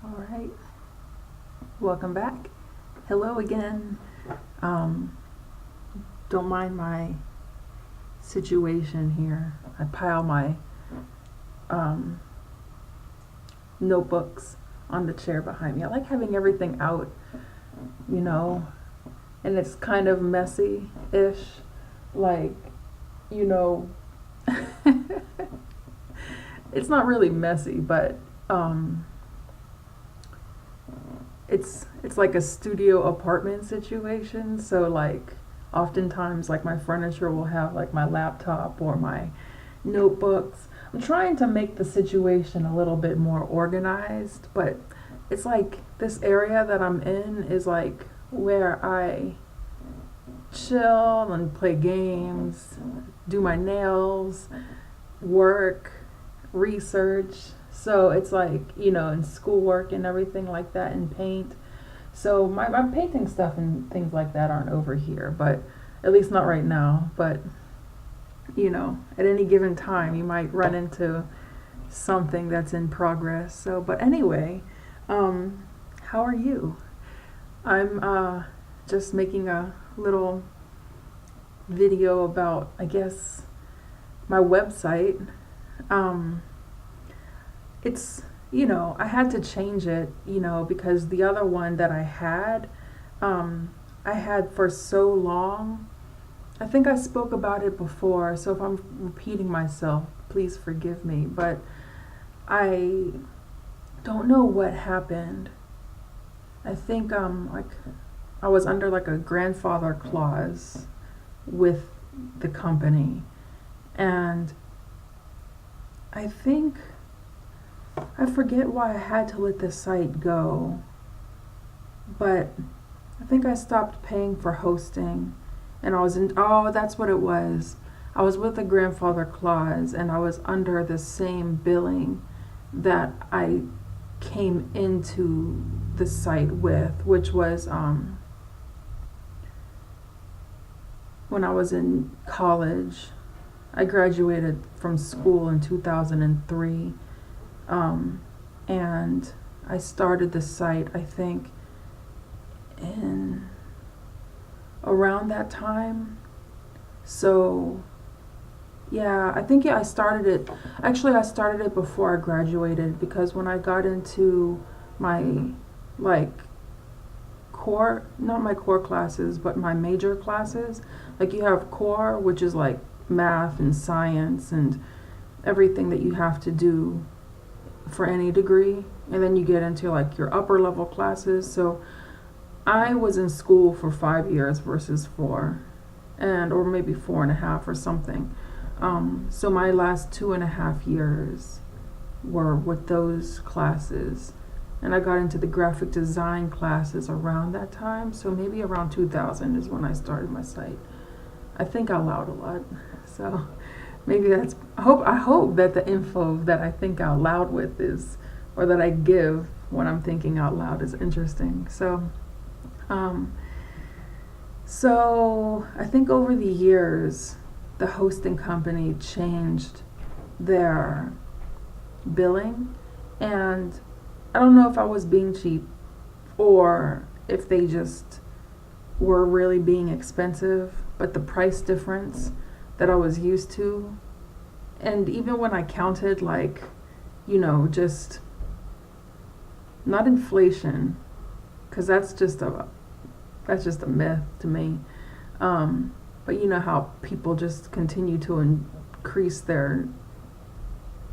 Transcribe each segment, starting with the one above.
All right, welcome back. Hello again. Don't mind my situation here. I pile my um, notebooks on the chair behind me. I like having everything out, you know, and it's kind of messy-ish. Like, you know, it's not really messy, but it's like a studio apartment situation. So like oftentimes like my furniture will have like my laptop or my notebooks. I'm trying to make the situation a little bit more organized, but it's like this area that I'm in is like where I chill and play games, do my nails, work, research. So it's like, in schoolwork and everything like that and paint. So my painting stuff and things like that aren't over here, but at least not right now. But, at any given time, you might run into something that's in progress. So, but anyway, how are you? I'm just making a little video about, I guess, my website. It's, I had to change it, because the other one that I had for so long. I think I spoke about it before, so if I'm repeating myself, please forgive me. But I don't know what happened. I think like I was under like a grandfather clause with the company, and I think I forget why I had to let the site go, but I think I stopped paying for hosting, and that's what it was. I was with a grandfather clause, and I was under the same billing that I came into the site with, which was when I was in college. I graduated from school in 2003. And I started the site, I think, in around that time. So, yeah, I started it. Actually, I started it before I graduated, because when I got into my, like, not my core classes, but my major classes, like you have core, which is like math and science and everything that you have to do for any degree, and then you get into like your upper level classes. So I was in school for 5 years versus 4, or maybe 4.5 or something. So my last 2.5 years were with those classes, and I got into the graphic design classes around that time. So maybe around 2000 is when I started my site. I think out loud a lot, so maybe I hope that the info that I think out loud with or that I give when I'm thinking out loud is interesting. So I think over the years, the hosting company changed their billing, and I don't know if I was being cheap or if they just were really being expensive, but the price difference that I was used to, and even when I counted, like, just not inflation, because that's just a myth to me. But you know how people just continue to increase their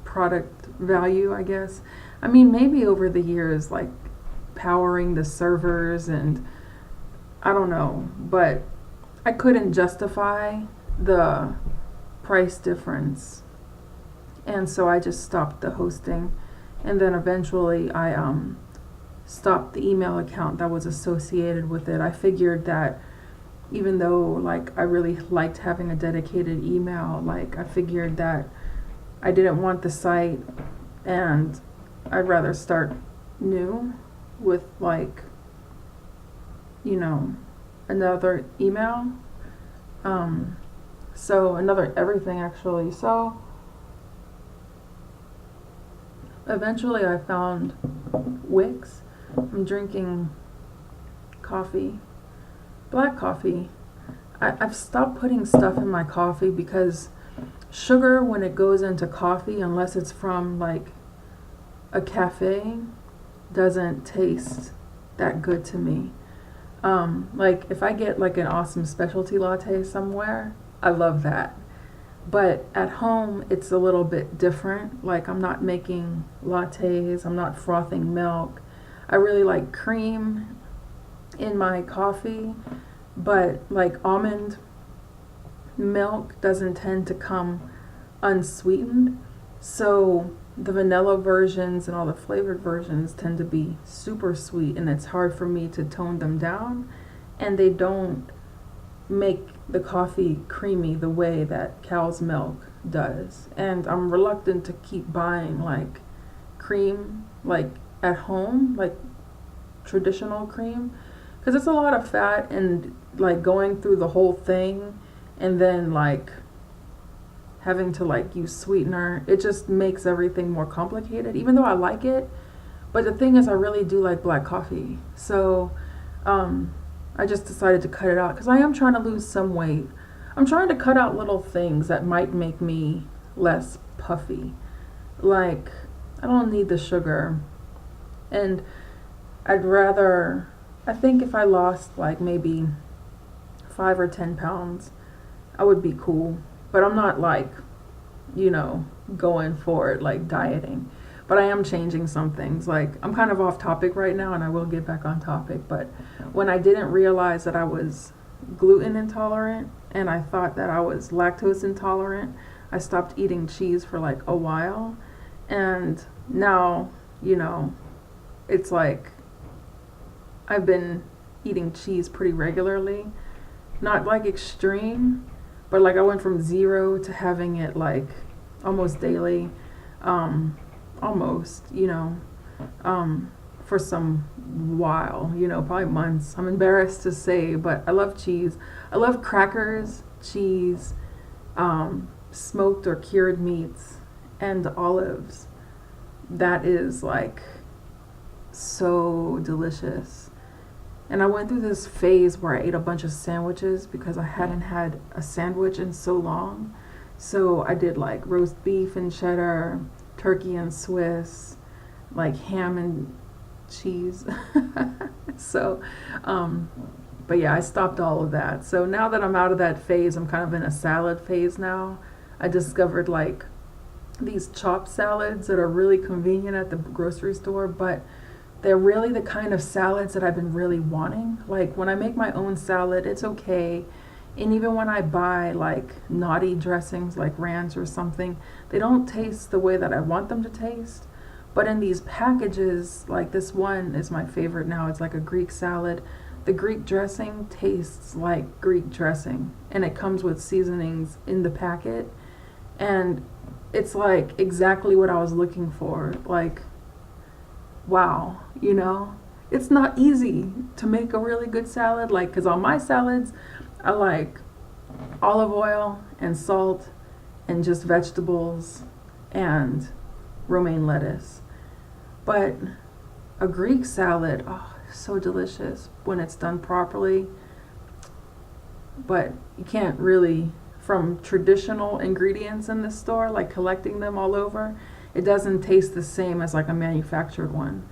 product value, I guess. I mean, maybe over the years, like powering the servers, and I don't know, but I couldn't justify the price difference, and so I just stopped the hosting. And then eventually I stopped the email account that was associated with it. I figured that even though like I really liked having a dedicated email, like I figured that I didn't want the site, and I'd rather start new with like, another email. So another everything actually. So eventually I found Wicks. I'm drinking coffee, black coffee. I've stopped putting stuff in my coffee because sugar, when it goes into coffee, unless it's from like a cafe, doesn't taste that good to me. Like if I get like an awesome specialty latte somewhere, I love that. But at home, it's a little bit different. Like I'm not making lattes, I'm not frothing milk. I really like cream in my coffee, but like almond milk doesn't tend to come unsweetened. So the vanilla versions and all the flavored versions tend to be super sweet, and it's hard for me to tone them down, and they don't make the coffee creamy the way that cow's milk does. And I'm reluctant to keep buying like cream like at home, like traditional cream, because it's a lot of fat and like going through the whole thing and then like having to like use sweetener. It just makes everything more complicated, even though I like it. But the thing is, I really do like black coffee. So I just decided to cut it out because I am trying to lose some weight. I'm trying to cut out little things that might make me less puffy. Like, I don't need the sugar. And I'd rather, I think if I lost like maybe 5 or 10 pounds, I would be cool. But I'm not like, going for it, like dieting. But I am changing some things. Like, I'm kind of off topic right now, and I will get back on topic. But when I didn't realize that I was gluten intolerant and I thought that I was lactose intolerant, I stopped eating cheese for like a while. And now, it's like I've been eating cheese pretty regularly. Not like extreme, but like I went from 0 to having it like almost daily. For some while, probably months. I'm embarrassed to say, but I love cheese. I love crackers, cheese, smoked or cured meats, and olives. That is like so delicious. And I went through this phase where I ate a bunch of sandwiches because I hadn't had a sandwich in so long. So I did like roast beef and cheddar, turkey and Swiss, like ham and cheese. So, but yeah, I stopped all of that. So now that I'm out of that phase, I'm kind of in a salad phase now. I discovered like these chopped salads that are really convenient at the grocery store, but they're really the kind of salads that I've been really wanting. Like when I make my own salad, it's okay. And even when I buy like naughty dressings like ranch or something, they don't taste the way that I want them to taste. But in these packages, like this one is my favorite now. It's like a Greek salad. The Greek dressing tastes like Greek dressing, and it comes with seasonings in the packet. And it's like exactly what I was looking for. Like, wow, it's not easy to make a really good salad. Like, because on my salads, I like olive oil and salt and just vegetables and romaine lettuce. But a Greek salad, oh, so delicious when it's done properly. But you can't really, from traditional ingredients in the store, like collecting them all over, it doesn't taste the same as like a manufactured one.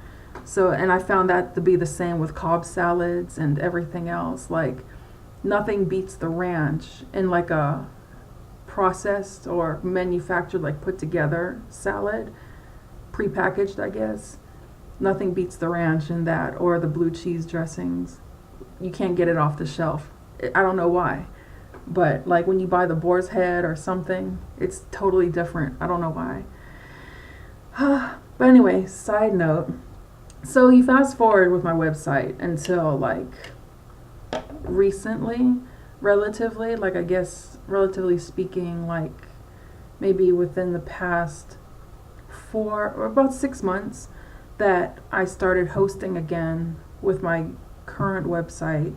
So, and I found that to be the same with Cobb salads and everything else. Like, nothing beats the ranch in like a processed or manufactured, like put together salad, prepackaged, I guess. Nothing beats the ranch in that, or the blue cheese dressings. You can't get it off the shelf. I don't know why, but like when you buy the boar's head or something, it's totally different. I don't know why. But anyway, side note. So you fast forward with my website until like recently, relatively, like I guess relatively speaking, like maybe within the past 4 or about 6 months, that I started hosting again with my current website,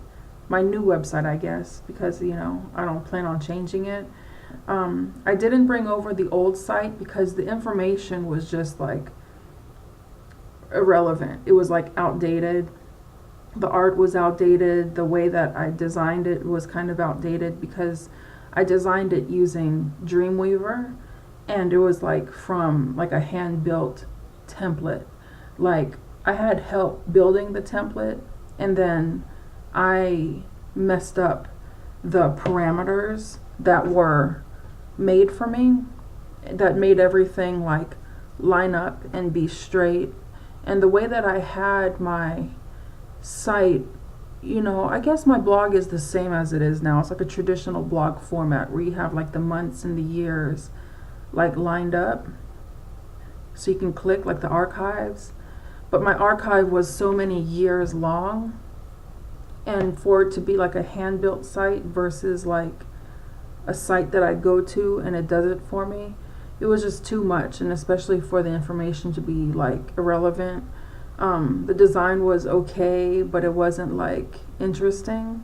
my new website, I guess, because I don't plan on changing it. I didn't bring over the old site because the information was just like irrelevant. It was like outdated. The art was outdated. The way that I designed it was kind of outdated because I designed it using Dreamweaver, and it was like from like a hand built template. Like I had help building the template, and then I messed up the parameters that were made for me, that made everything like line up and be straight. And the way that I had my site, I guess my blog is the same as it is now. It's like a traditional blog format where you have like the months and the years like lined up, so you can click like the archives. But my archive was so many years long, and for it to be like a hand built site versus like a site that I go to and it does it for me, it was just too much, and especially for the information to be like irrelevant. The design was okay, but it wasn't like interesting.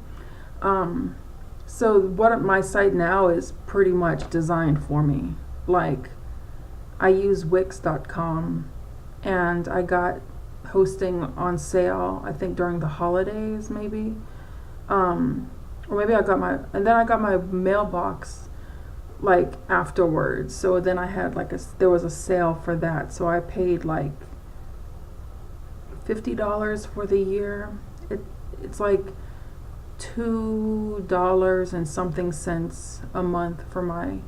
So what my site now is pretty much designed for me. Like I use Wix.com, and I got hosting on sale, I think during the holidays maybe. Or maybe and then I got my mailbox like afterwards. So then I had like there was a sale for that. So I paid like $50 for the year. It's like $2 and something cents a month for my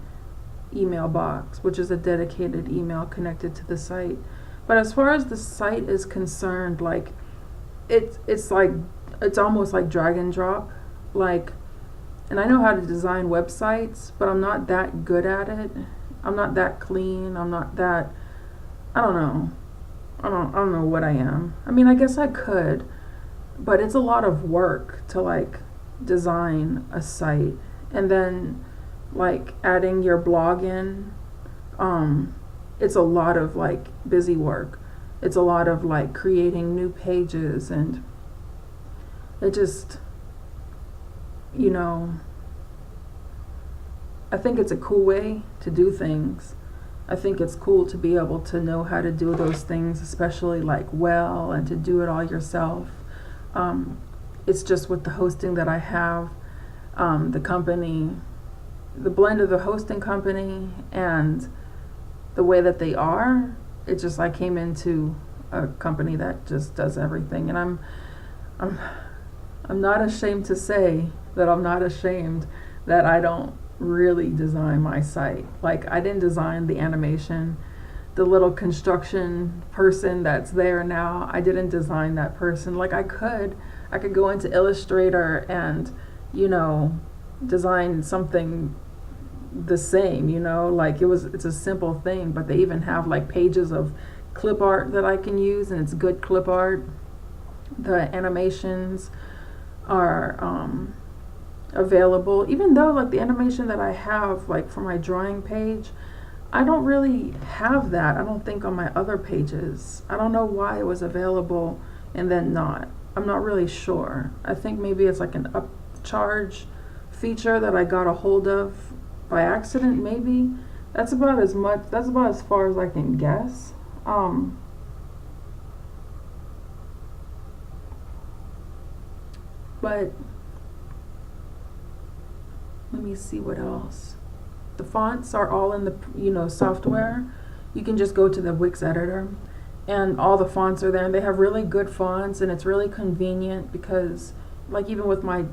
email box, which is a dedicated email connected to the site. But as far as the site is concerned, like it's almost like drag and drop. Like, and I know how to design websites, but I'm not that good at it. I'm not that clean. I'm not that, I don't know. I don't know what I am. I mean, I guess I could, but it's a lot of work to like design a site, and then like adding your blog in. It's a lot of like busy work. It's a lot of like creating new pages, and it just, I think it's a cool way to do things. I think it's cool to be able to know how to do those things, especially like well, and to do it all yourself. It's just with the hosting that I have, the company, the blend of the hosting company and the way that they are, it's just I came into a company that just does everything, and I'm not ashamed to say that I'm not ashamed that I don't really design my site. Like I didn't design the animation, the little construction person that's there now. I didn't design that person. Like I could go into Illustrator and design something the same, like it's a simple thing, but they even have like pages of clip art that I can use, and it's good clip art. The animations are available, even though like the animation that I have like for my drawing page, I don't really have that. I don't think on my other pages. I don't know why it was available and then not. I'm not really sure. I think maybe it's like an upcharge feature that I got a hold of by accident, maybe. That's about as far as I can guess. But let me see what else. The fonts are all in the software. You can just go to the Wix editor, and all the fonts are there, and they have really good fonts, and it's really convenient because like even with my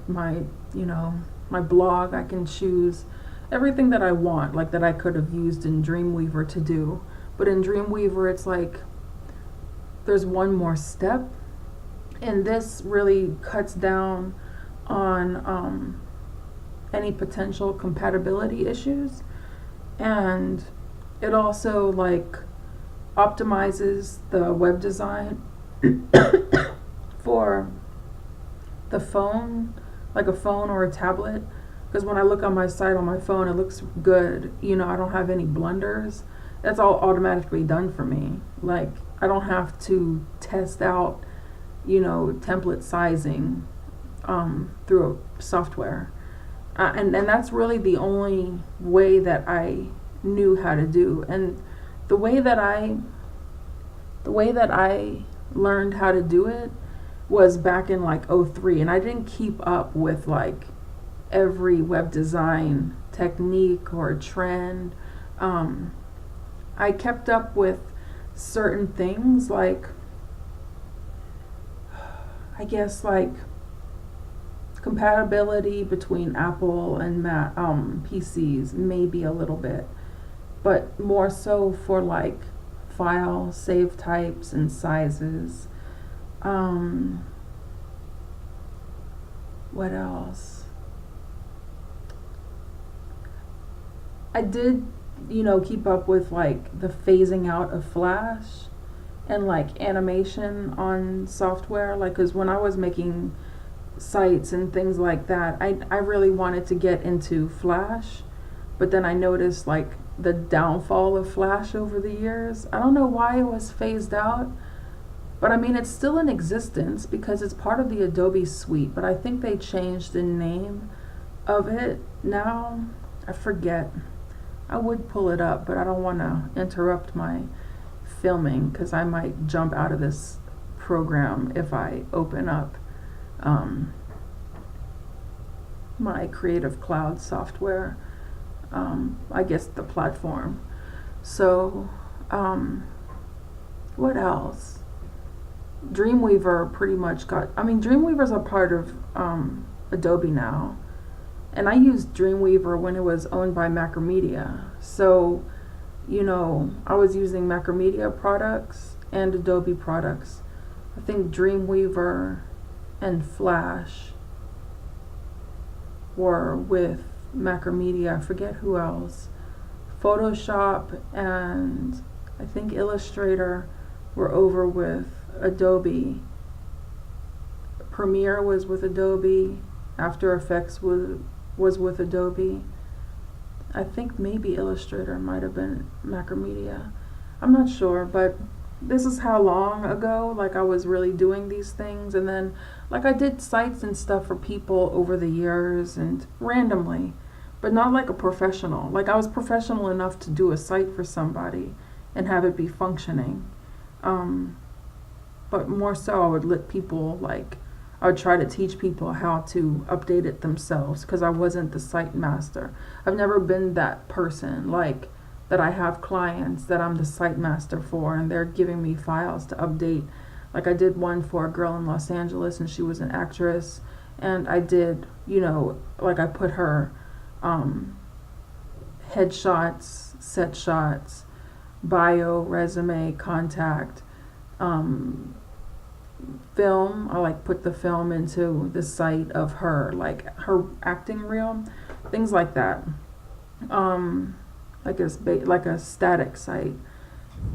blog, I can choose everything that I want, like that I could have used in Dreamweaver to do. But in Dreamweaver, it's like there's one more step, and this really cuts down on any potential compatibility issues, and it also like optimizes the web design for the phone, like a phone or a tablet. Because when I look on my site on my phone, it looks good. I don't have any blunders. That's all automatically done for me. Like I don't have to test out, template sizing through a software. And that's really the only way that I knew how to do. And the way that I the way that I learned how to do it was back in like '03, and I didn't keep up with like every web design technique or trend. I kept up with certain things, like I guess like compatibility between Apple and PCs, maybe a little bit, but more so for like file save types and sizes. What else? I did, keep up with like the phasing out of Flash and like animation on software. Like, because when I was making sites and things like that, I really wanted to get into Flash, but then I noticed like the downfall of Flash over the years. I don't know why it was phased out, but I mean, it's still in existence because it's part of the Adobe suite, but I think they changed the name of it now. I forget. I would pull it up, but I don't want to interrupt my filming because I might jump out of this program if I open up my Creative Cloud software, I guess the platform. So, what else? Dreamweaver pretty much Dreamweaver's a part of Adobe now. And I used Dreamweaver when it was owned by Macromedia. So, I was using Macromedia products and Adobe products. I think Dreamweaver and Flash were with Macromedia. I forget who else. Photoshop and I think Illustrator were over with Adobe. Premiere was with Adobe. After Effects was with Adobe. I think maybe Illustrator might have been Macromedia. I'm not sure, but this is how long ago like I was really doing these things. And then like I did sites and stuff for people over the years and randomly, but not like a professional. Like I was professional enough to do a site for somebody and have it be functioning. But more so I would let people I would try to teach people how to update it themselves because I wasn't the site master. I've never been that person that I have clients that I'm the site master for and they're giving me files to update. Like I did one for a girl in Los Angeles and she was an actress, and I did, I put her headshots, set shots, bio, resume, contact, film. I put the film into the site of her, like her acting reel, things like that. Like a static site,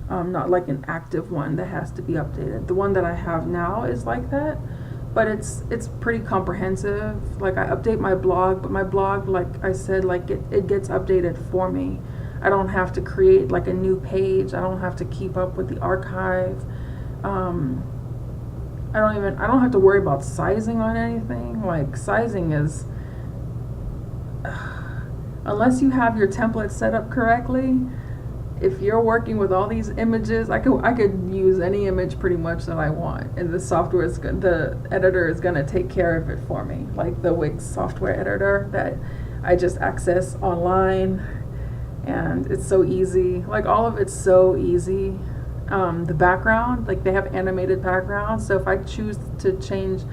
not like an active one that has to be updated. The one that I have now is like that, but it's pretty comprehensive. Like I update my blog, but my blog, like I said, it gets updated for me. I don't have to create like a new page. I don't have to keep up with the archive. I don't have to worry about sizing on anything. Like sizing is, unless you have your template set up correctly, if you're working with all these images, I could use any image pretty much that I want, and the editor is gonna take care of it for me. Like the Wix software editor that I just access online, and it's so easy. Like all of it's so easy. The background, like they have animated backgrounds, so if I choose to change,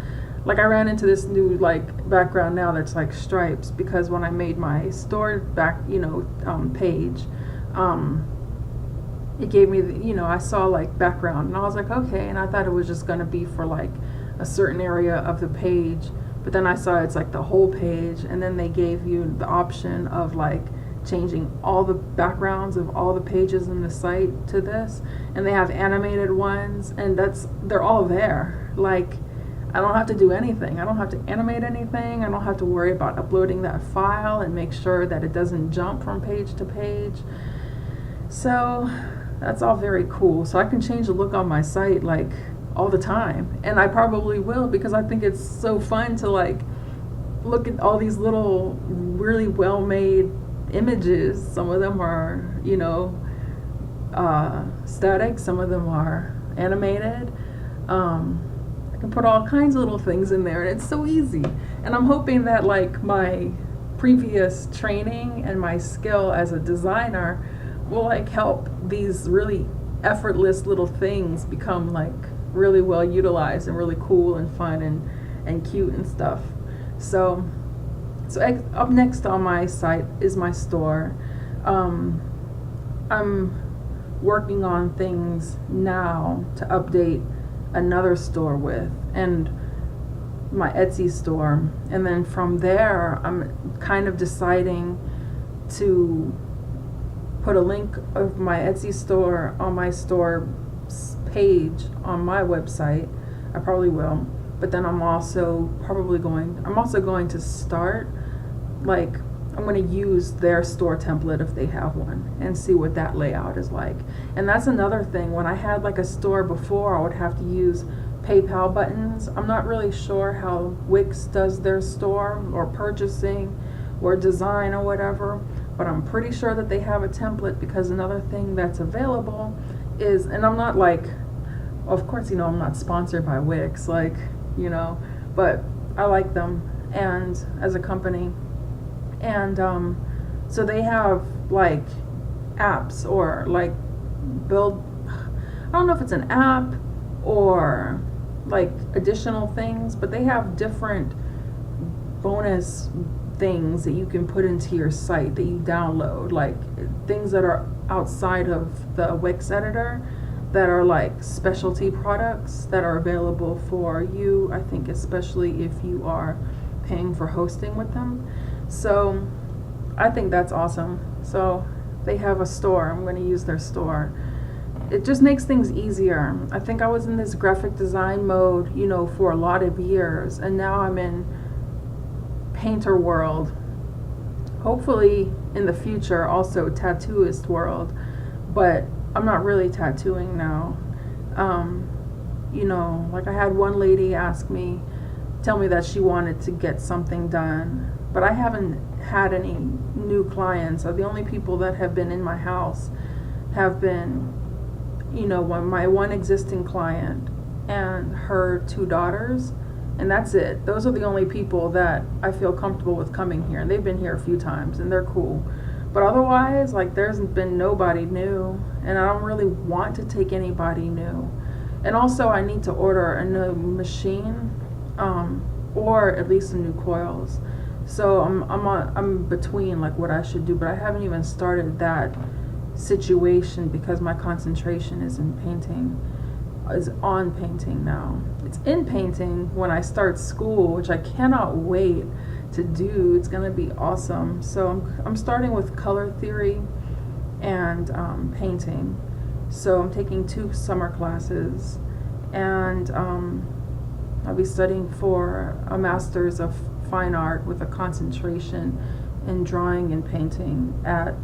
like I ran into this new background now that's like stripes, because when I made my store page, it gave me I saw background, and I was like, okay, and I thought it was just going to be for a certain area of the page, but then I saw it's the whole page, and then they gave you the option of changing all the backgrounds of all the pages in the site to this, and they have animated ones, and they're all there. I don't have to do anything. I don't have to animate anything. I don't have to worry about uploading that file and make sure that it doesn't jump from page to page. So that's all very cool. So I can change the look on my site all the time, and I probably will, because I think it's so fun to look at all these little really well made images. Some of them are static, some of them are animated. I can put all kinds of little things in there, and it's so easy. And I'm hoping that like my previous training and my skill as a designer will like help these really effortless little things become like really well utilized and really cool and fun and cute and stuff. So up next on my site is my store. I'm working on things now to update another store with, and my Etsy store, and then from there I'm kind of deciding to put a link of my Etsy store on my store page on my website. I probably will, but then I'm also going to start, like, I'm going to use their store template if they have one and see what that layout is like. And that's another thing. When I had like a store before, I would have to use PayPal buttons. I'm not really sure how Wix does their store or purchasing or design or whatever, but I'm pretty sure that they have a template, because another thing that's available is, and I'm not like, of course, I'm not sponsored by Wix, like, but I like them and as a company. And so they have like apps or like I don't know if it's an app or like additional things, but they have different bonus things that you can put into your site that you download, like things that are outside of the Wix editor, that are like specialty products that are available for you, I think, especially if you are paying for hosting with them. So I think that's awesome. So they have a store. I'm going to use their store. It just makes things easier. I think I was in this graphic design mode, for a lot of years, and now I'm in painter world. Hopefully in the future also tattooist world, but I'm not really tattooing now. Like I had one lady tell me that she wanted to get something done, but I haven't had any new clients. The only people that have been in my house have been, my one existing client and her 2 daughters, and that's it. Those are the only people that I feel comfortable with coming here, and they've been here a few times, and they're cool. But otherwise, like, there's been nobody new, and I don't really want to take anybody new. And also, I need to order a new machine, or at least some new coils. So I'm between like what I should do, but I haven't even started that situation because my concentration is on painting now. It's in painting when I start school, which I cannot wait to do. It's gonna be awesome. So I'm starting with color theory and painting. So I'm taking 2 summer classes, and I'll be studying for a master's of fine art with a concentration in drawing and painting at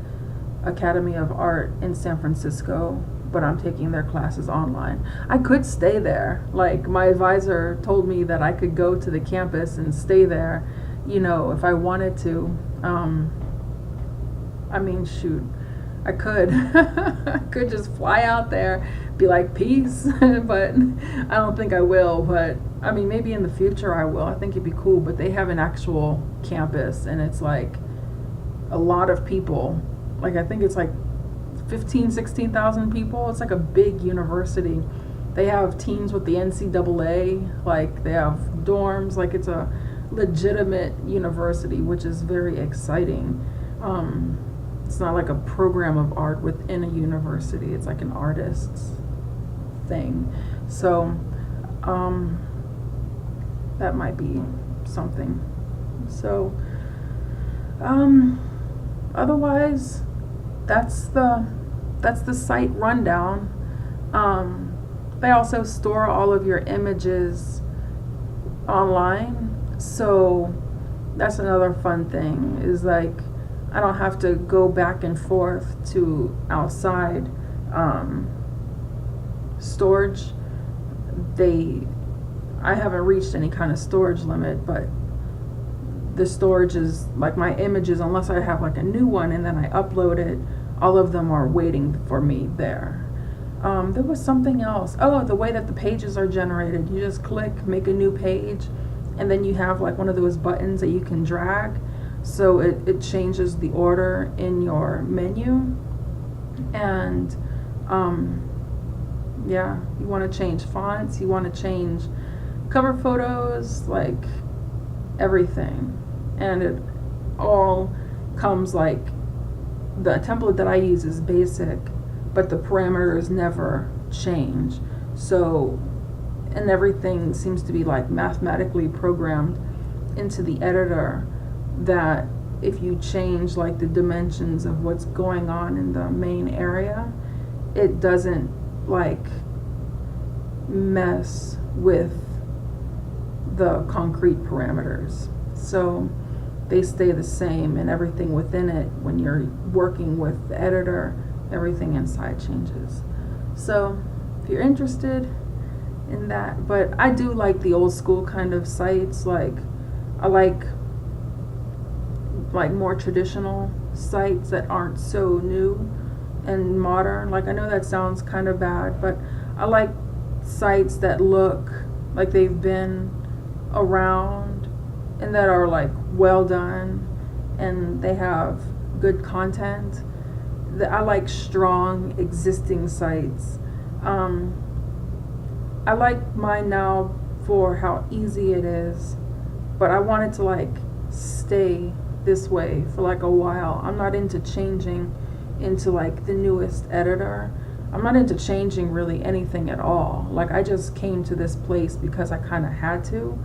Academy of Art in San Francisco, but I'm taking their classes online. I could stay there. Like, my advisor told me that I could go to the campus and stay there, if I wanted to. Shoot, I could. I could just fly out there, be like, peace, but I don't think I will. But maybe in the future I will. I think it'd be cool. But they have an actual campus, and it's like a lot of people. Like, I think it's like 16,000 people. It's like a big university. They have teams with the NCAA. Like, they have dorms. Like, it's a legitimate university, which is very exciting. It's not like a program of art within a university. It's like an artist's thing. So that might be something. So otherwise, that's the site rundown. They also store all of your images online, so that's another fun thing, is like I don't have to go back and forth to outside storage. I haven't reached any kind of storage limit, but the storage is like my images, unless I have like a new one and then I upload it, all of them are waiting for me there. There was something else. Oh, the way that the pages are generated. You just click, make a new page, and then you have like one of those buttons that you can drag. So it changes the order in your menu. And yeah, you want to change fonts, you want to change cover photos, like everything. And it all comes like, the template that I use is basic, but the parameters never change. So, and everything seems to be like mathematically programmed into the editor, that if you change like the dimensions of what's going on in the main area, it doesn't like mess with the concrete parameters. So they stay the same, and everything within it, when you're working with the editor, everything inside changes. So if you're interested in that, but I do like the old school kind of sites. Like I like more traditional sites that aren't so new and modern. Like I know that sounds kind of bad, but I like sites that look like they've been around and that are like well done and they have good content. I like strong existing sites. I like mine now for how easy it is, but I want it to like stay this way for like a while. I'm not into changing into like the newest editor. I'm not into changing really anything at all. Like I just came to this place because I kind of had to.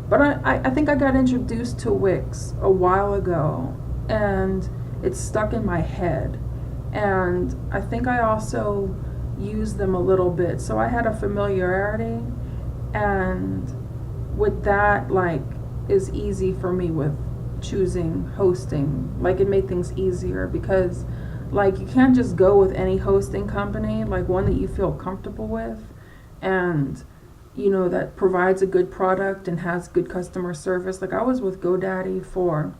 But I think I got introduced to Wix a while ago, and it's stuck in my head. And I think I also used them a little bit, so I had a familiarity, and with that, like, is easy for me with choosing hosting. Like it made things easier because like you can't just go with any hosting company, like one that you feel comfortable with and you know that provides a good product and has good customer service. Like I was with GoDaddy for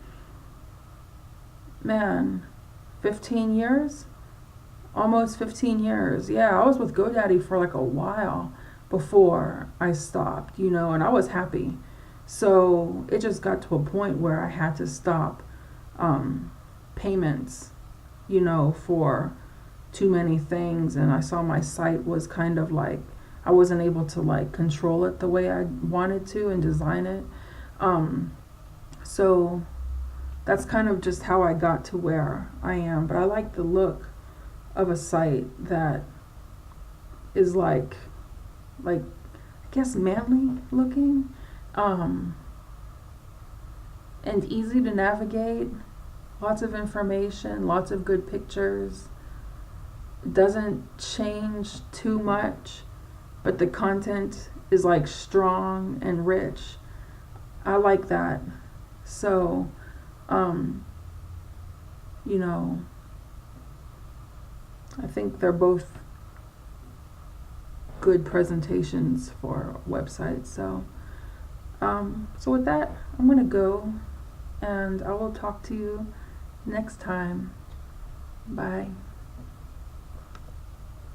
15 years, almost 15 years. Yeah, I was with GoDaddy for like a while before I stopped, you know, and I was happy. So it just got to a point where I had to stop payments, you know, for too many things, and I saw my site was kind of like I wasn't able to like control it the way I wanted to and design it. So that's kind of just how I got to where I am. But I like the look of a site that is like I guess manly looking, and easy to navigate. Lots of information, lots of good pictures. It doesn't change too much, but the content is like strong and rich. I like that. So, you know, I think they're both good presentations for websites. So, so with that, I'm gonna go, and I will talk to you next time. Bye.